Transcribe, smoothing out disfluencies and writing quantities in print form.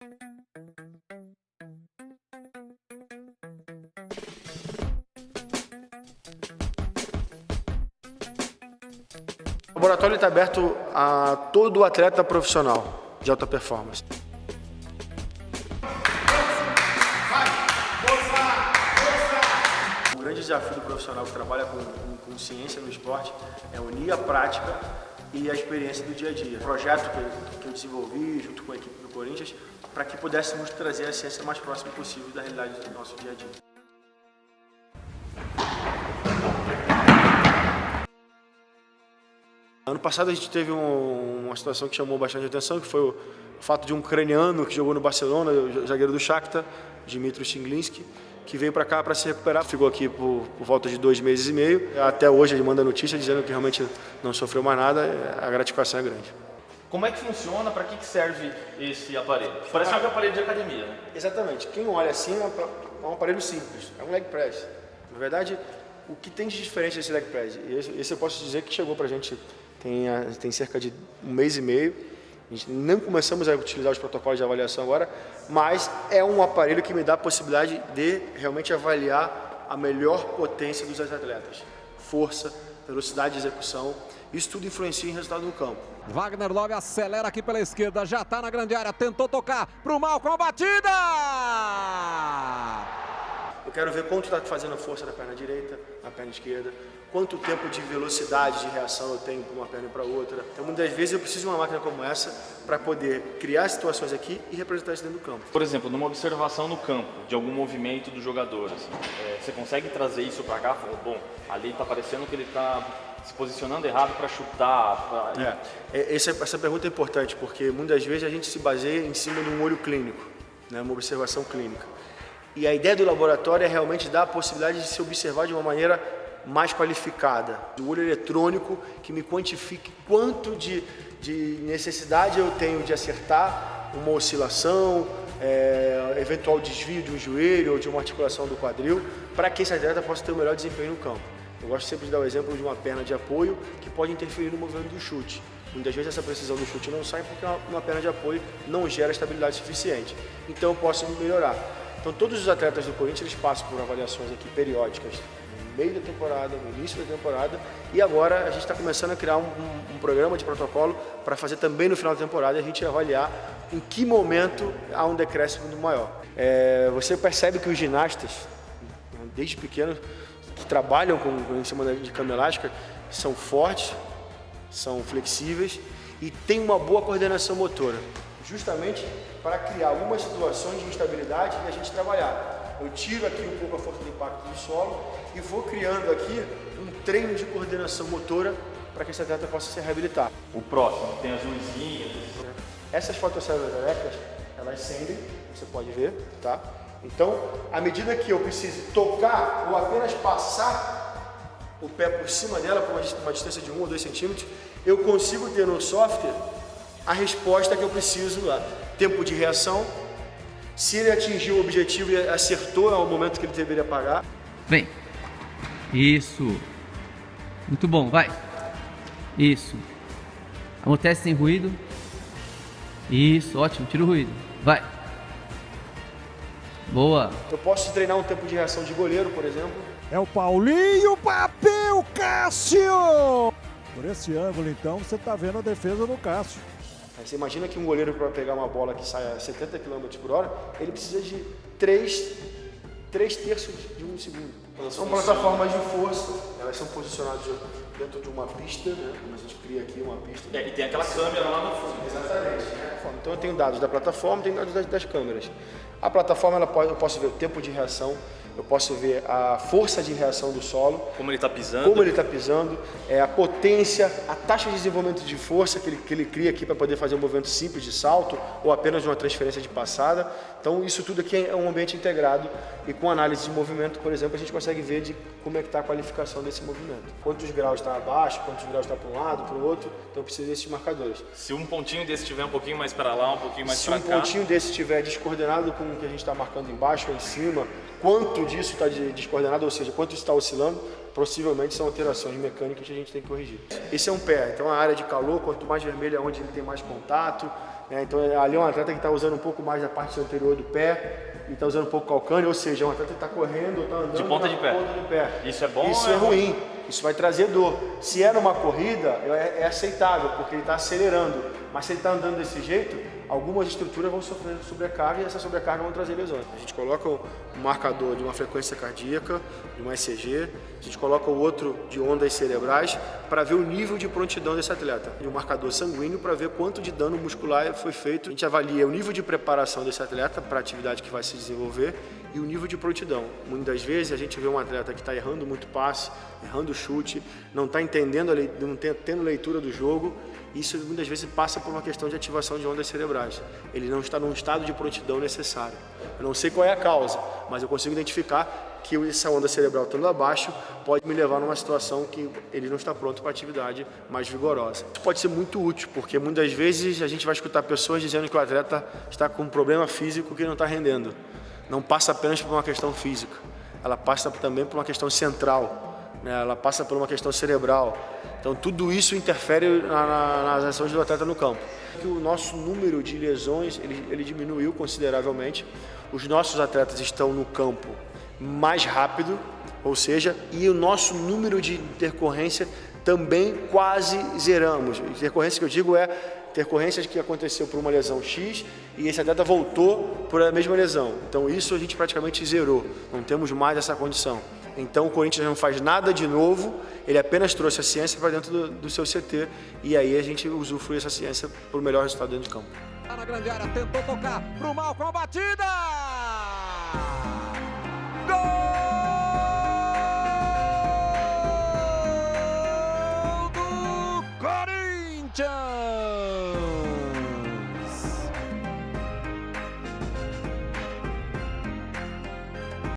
O laboratório está aberto a todo atleta profissional de alta performance. O grande desafio do profissional que trabalha com ciência no esporte é unir a prática e a experiência do dia a dia. O projeto que eu desenvolvi junto com a equipe do Corinthians para que pudéssemos trazer a ciência o mais próximo possível da realidade do nosso dia a dia. Ano passado a gente teve uma situação que chamou bastante atenção, que foi o fato de um ucraniano que jogou no Barcelona, o zagueiro do Shakhtar, Dmitry Shinglinski, que veio para cá para se recuperar. Ficou aqui por volta de 2 meses e meio. Até hoje ele manda notícia dizendo que realmente não sofreu mais nada, a gratificação é grande. Como é que funciona? Para que serve esse aparelho? Parece um aparelho de academia, né? Exatamente. Quem olha assim é um aparelho simples, é um leg press. Na verdade, o que tem de diferente desse leg press? Esse eu posso dizer que chegou para a gente tem cerca de 1 mês e meio. A gente não começamos a utilizar os protocolos de avaliação agora, mas é um aparelho que me dá a possibilidade de realmente avaliar a melhor potência dos atletas. Força, velocidade de execução, isso tudo influencia em resultado no campo. Wagner Love acelera aqui pela esquerda, já está na grande área, tentou tocar para o Malcom, a batida! Eu quero ver quanto está fazendo força na perna direita, na perna esquerda, quanto tempo de velocidade de reação eu tenho para uma perna e para outra. Então, muitas vezes eu preciso de uma máquina como essa para poder criar situações aqui e representar isso dentro do campo. Por exemplo, numa observação no campo, de algum movimento do jogador, assim, você consegue trazer isso para cá? Bom, ali está parecendo que ele está se posicionando errado para chutar. Essa pergunta é importante, porque muitas vezes a gente se baseia em cima de um olho clínico, né, uma observação clínica. E a ideia do laboratório é realmente dar a possibilidade de se observar de uma maneira mais qualificada. O olho eletrônico que me quantifique quanto de necessidade eu tenho de acertar uma oscilação, eventual desvio de um joelho ou de uma articulação do quadril, para que esse atleta possa ter o melhor desempenho no campo. Eu gosto sempre de dar o exemplo de uma perna de apoio que pode interferir no movimento do chute. Muitas vezes essa precisão do chute não sai porque uma perna de apoio não gera estabilidade suficiente. Então eu posso melhorar. Então todos os atletas do Corinthians eles passam por avaliações aqui periódicas no meio da temporada, no início da temporada, e agora a gente está começando a criar um programa de protocolo para fazer também no final da temporada e a gente avaliar em que momento há um decréscimo maior. Você percebe que os ginastas, desde pequenos, que trabalham em cima de cama elástica, são fortes, são flexíveis e têm uma boa coordenação motora, justamente para criar algumas situações de instabilidade e a gente trabalhar. Eu tiro aqui um pouco a força do impacto do solo e vou criando aqui um treino de coordenação motora para que esse atleta possa se reabilitar. O próximo, tem as luzinhas. Essas fotocélulas elétricas, elas acendem, você pode ver, tá? Então, à medida que eu preciso tocar ou apenas passar o pé por cima dela por uma distância de 1 ou 2 centímetros, eu consigo ter no software a resposta que eu preciso lá. Tempo de reação, se ele atingiu o objetivo e acertou ao momento que ele deveria pagar. Vem. Isso. Muito bom, vai. Isso. Amortece sem ruído. Isso, ótimo, tira o ruído. Vai. Boa. Eu posso treinar um tempo de reação de goleiro, por exemplo. É o Paulinho, bateu Cássio! Por esse ângulo, então, você está vendo a defesa do Cássio. Você imagina que um goleiro, para pegar uma bola que sai a 70 km por hora, ele precisa de 3 terços de um segundo. São plataformas de força, elas são posicionadas dentro de uma pista, né? Como a gente cria aqui uma pista. E tem aquela câmera lá no fundo. Exatamente. Então eu tenho dados da plataforma, tenho dados das câmeras. A plataforma, eu posso ver o tempo de reação, eu posso ver a força de reação do solo. Como ele está pisando. A potência, a taxa de desenvolvimento de força que ele cria aqui para poder fazer um movimento simples de salto ou apenas uma transferência de passada. Então isso tudo aqui é um ambiente integrado e com análise de movimento, por exemplo, a gente consegue ver de como é que está a qualificação desse movimento. Quantos graus está abaixo, quantos graus está para um lado, para o outro, então precisa desses marcadores. Se um pontinho desse estiver um pouquinho mais para lá, um pouquinho mais para cá... Se um pontinho desse estiver descoordenado com o que a gente está marcando embaixo ou em cima, quanto disso está descoordenado, ou seja, quanto está oscilando, possivelmente são alterações mecânicas que a gente tem que corrigir. Esse é um pé, então a área de calor, quanto mais vermelho é onde ele tem mais contato, Então ali é um atleta que está usando um pouco mais da parte anterior do pé e está usando um pouco o calcâneo, ou seja, é um atleta que está correndo ou está andando de ponta de pé. Isso é bom? Isso é ruim, isso vai trazer dor. Se é numa corrida, é aceitável, porque ele está acelerando, mas se ele está andando desse jeito, algumas estruturas vão sofrer sobrecarga e essa sobrecarga vão trazer lesões. A gente coloca um marcador de uma frequência cardíaca, de uma ECG, a gente coloca o outro de ondas cerebrais para ver o nível de prontidão desse atleta. E um marcador sanguíneo para ver quanto de dano muscular foi feito. A gente avalia o nível de preparação desse atleta para a atividade que vai se desenvolver e o nível de prontidão. Muitas vezes a gente vê um atleta que está errando muito passe, errando chute, não está entendendo, não tendo leitura do jogo. Isso muitas vezes passa por uma questão de ativação de ondas cerebrais. Ele não está num estado de prontidão necessário. Eu não sei qual é a causa, mas eu consigo identificar que essa onda cerebral estando abaixo pode me levar numa situação que ele não está pronto para a atividade mais vigorosa. Isso pode ser muito útil, porque muitas vezes a gente vai escutar pessoas dizendo que o atleta está com um problema físico que não está rendendo. Não passa apenas por uma questão física, ela passa também por uma questão central, ela passa por uma questão cerebral. Então tudo isso interfere nas ações do atleta no campo. O nosso número de lesões ele diminuiu consideravelmente. Os nossos atletas estão no campo mais rápido, ou seja, e o nosso número de intercorrência também quase zeramos. Intercorrência que eu digo é intercorrências que aconteceu por uma lesão X e esse atleta voltou por a mesma lesão. Então isso a gente praticamente zerou, não temos mais essa condição. Então o Corinthians não faz nada de novo, ele apenas trouxe a ciência para dentro do seu CT e aí a gente usufrui essa ciência para o melhor resultado dentro de campo. Tá na grande área, tentou tocar pro Malcom, a batida!